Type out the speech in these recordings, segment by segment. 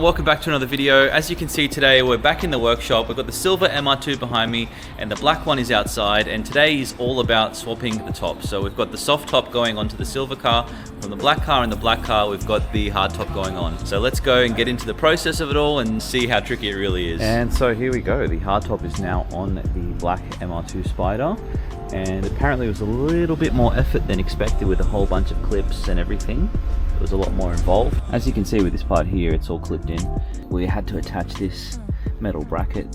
Welcome back to another video. As you can see today, we're back in the workshop. We've got the silver MR2 behind me and the black one is outside, and today is all about swapping the top. So we've got the soft top going onto the silver car. From the black car and the black car, we've got the hard top going on. So let's go and get into the process of it all and see how tricky it really is. And so here we go. The hard top is now on the black MR2 Spyder, and apparently it was a little bit more effort than expected with a whole bunch of clips and everything. It was a lot more involved. As you can see with this part here, it's all clipped in. We had to attach this metal bracket.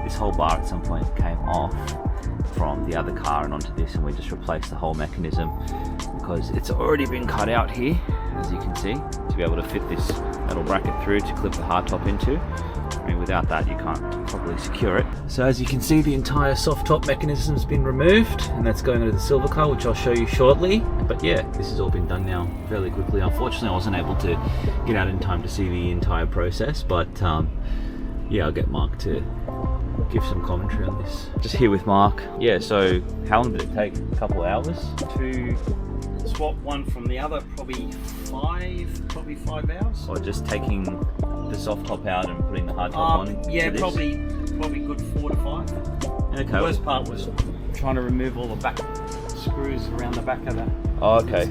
This whole bar at some point came off from the other car and onto this, and we just replaced the whole mechanism because it's already been cut out here, as you can see, to be able to fit this metal bracket through to clip the hard top into. I mean, without that you can't properly secure it. So as you can see, the entire soft top mechanism has been removed, and that's going into the silver car, which I'll show you shortly. But yeah, this has all been done now fairly quickly. Unfortunately, I wasn't able to get out in time to see the entire process, but yeah, I'll get Mark to give some commentary on this. Just here with Mark. Yeah, so how long did it take? A couple of hours? To swap one from the other, probably 5 hours. Or just taking the soft top out and putting the hard top on? Yeah, probably good 4 to 5. Okay. The worst part was trying to remove all the back screws around the back of that. Oh, okay.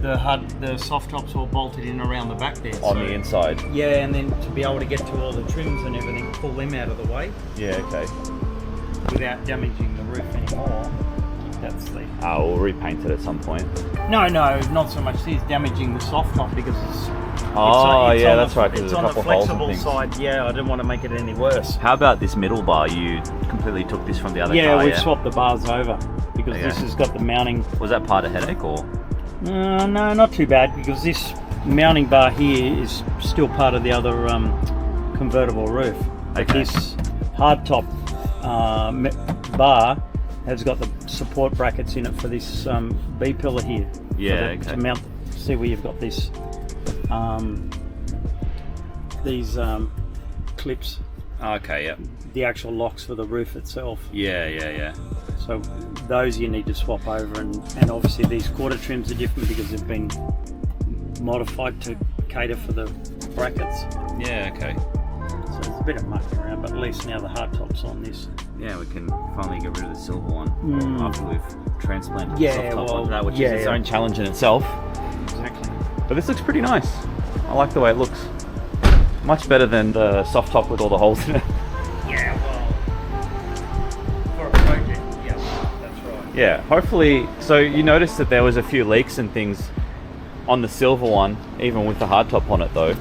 The soft tops were bolted in around the back there. On the inside? Yeah, and then to be able to get to all the trims and everything, pull them out of the way. Yeah, okay. Without damaging the roof anymore. That's the... We'll repaint it at some point. No, not so much this, damaging the soft top because it's... yeah, that's right, because it's there's a on the couple holes and flexible things. side. Yeah, I didn't want to make it any worse. How about this middle bar? You completely took this from the other car? Yeah, we've swapped the bars over because this has got the mounting. Was that part of headache or? No, not too bad, because this mounting bar here is still part of the other convertible roof. Okay. But this hardtop bar has got the support brackets in it for this B pillar here. Yeah, okay. To mount, see where you've got this, these clips. Okay, yeah. The actual locks for the roof itself. Yeah. So those you need to swap over, and obviously these quarter trims are different because they've been modified to cater for the brackets. Yeah, okay. So there's a bit of mucking around, but at least now the hard top's on this. Yeah, we can finally get rid of the silver one after we've transplanted the soft top onto that, which is its own challenge in itself. Exactly. But this looks pretty nice. I like the way it looks. Much better than the soft top with all the holes in it. Yeah, well, for a project, yeah, that's right. Yeah, hopefully. So you noticed that there was a few leaks and things on the silver one, even with the hardtop on it though.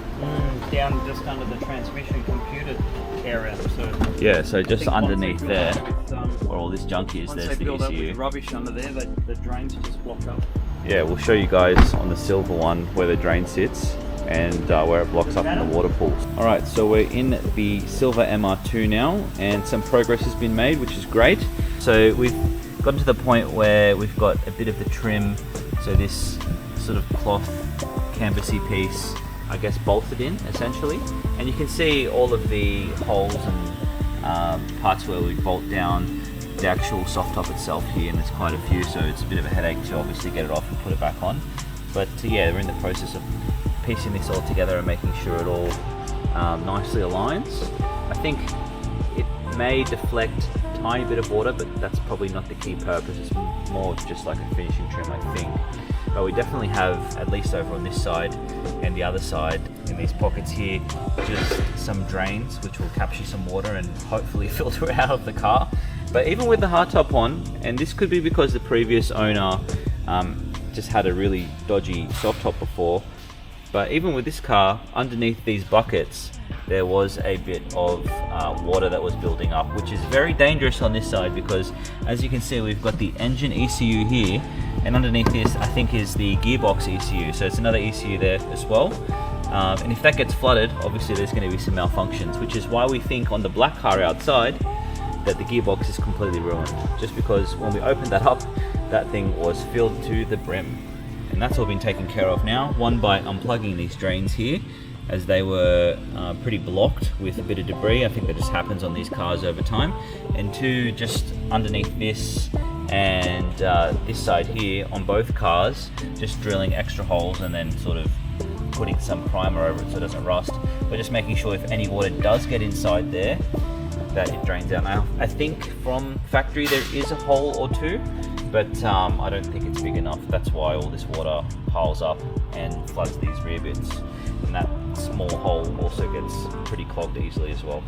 Down just under the transmission computer area. So yeah, so just underneath there, with, where all this junk is, once there's they the build up with ECU. rubbish under there, the drains just block up. Yeah, we'll show you guys on the silver one where the drain sits and where it blocks up in the water pools. Alright, so we're in the silver MR2 now, and some progress has been made, which is great. So we've gotten to the point where we've got a bit of the trim, so this sort of cloth canvasy piece, I guess, bolted in essentially, and you can see all of the holes and parts where we bolt down the actual soft top itself here, and there's quite a few, so it's a bit of a headache to obviously get it off and put it back on. But yeah, we're in the process of piecing this all together and making sure it all nicely aligns. I think it may deflect a tiny bit of water, but that's probably not the key purpose. It's more just like a finishing trim, I think. But we definitely have, at least over on this side and the other side, in these pockets here, just some drains which will capture some water and hopefully filter it out of the car. But even with the hardtop on, and this could be because the previous owner just had a really dodgy soft top before, but even with this car, underneath these buckets, there was a bit of water that was building up, which is very dangerous on this side because, as you can see, we've got the engine ECU here, and underneath this, I think, is the gearbox ECU. So it's another ECU there as well. And if that gets flooded, obviously there's going to be some malfunctions, which is why we think on the black car outside that the gearbox is completely ruined. Just because when we opened that up, that thing was filled to the brim. And that's all been taken care of now. One, by unplugging these drains here, as they were pretty blocked with a bit of debris. I think that just happens on these cars over time. And two, just underneath this and this side here on both cars, just drilling extra holes and then sort of putting some primer over it so it doesn't rust. But just making sure if any water does get inside there, that it drains out. Now, I think from factory there is a hole or two, but I don't think it's big enough. That's why all this water piles up and floods these rear bits. And that small hole also gets pretty clogged easily as well.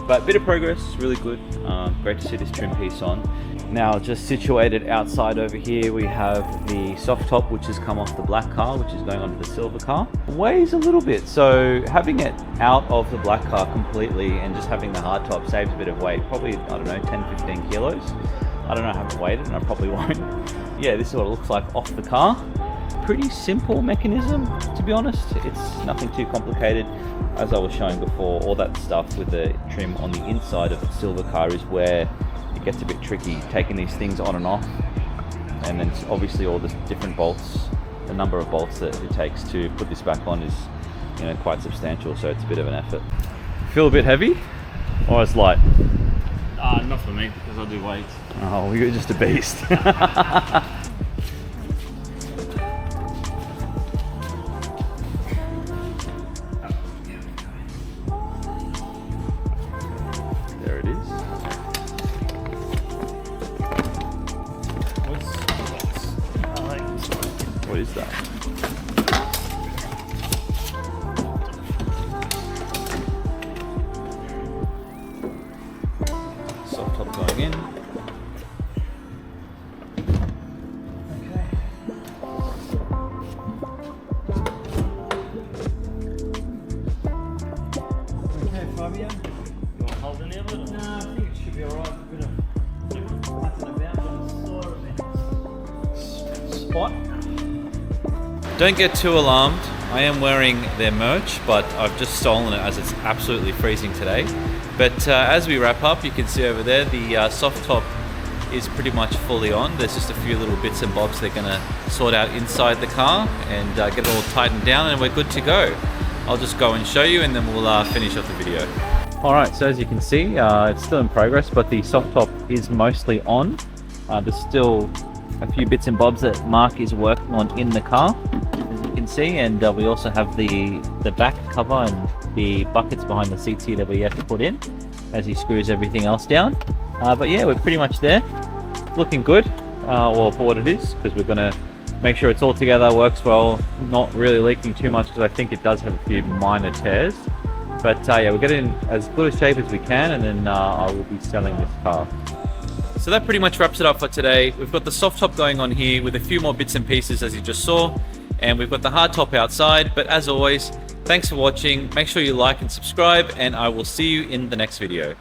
But bit of progress, really good. Great to see this trim piece on. Now, just situated outside over here, we have the soft top, which has come off the black car, which is going onto the silver car. Weighs a little bit, so having it out of the black car completely and just having the hardtop saves a bit of weight. Probably, I don't know, 10-15 kilos. I don't know, I haven't weighed it and I probably won't. Yeah, this is what it looks like off the car. Pretty simple mechanism, to be honest. It's nothing too complicated. As I was showing before, all that stuff with the trim on the inside of the silver car is where it gets a bit tricky, taking these things on and off. And then obviously all the different bolts, the number of bolts that it takes to put this back on is, you know, quite substantial, so it's a bit of an effort. Feel a bit heavy? Or it's light? Not for me, because I do weights. Oh, you're just a beast. There it is. What is that? Soft top going in. Okay. Okay, Fabio. You want to hold any of it? No, I think it should be alright. A bit of nothing about on the spot. Don't get too alarmed. I am wearing their merch, but I've just stolen it as it's absolutely freezing today. But as we wrap up, you can see over there the soft top is pretty much fully on. There's just a few little bits and bobs they're gonna sort out inside the car and get it all tightened down, and we're good to go. I'll just go and show you and then we'll finish off the video. Alright, so as you can see, it's still in progress, but the soft top is mostly on. There's still a few bits and bobs that Mark is working on in the car, as you can see, and we also have the back cover and the buckets behind the seats here that we have to put in as he screws everything else down. But yeah, we're pretty much there. Looking good, well, for what it is, because we're going to make sure it's all together, works well, not really leaking too much, because I think it does have a few minor tears. But yeah, we'll get it in as good a shape as we can, and then I will be selling this car. So that pretty much wraps it up for today. We've got the soft top going on here with a few more bits and pieces, as you just saw, and we've got the hard top outside. But as always, thanks for watching. Make sure you like and subscribe, and I will see you in the next video.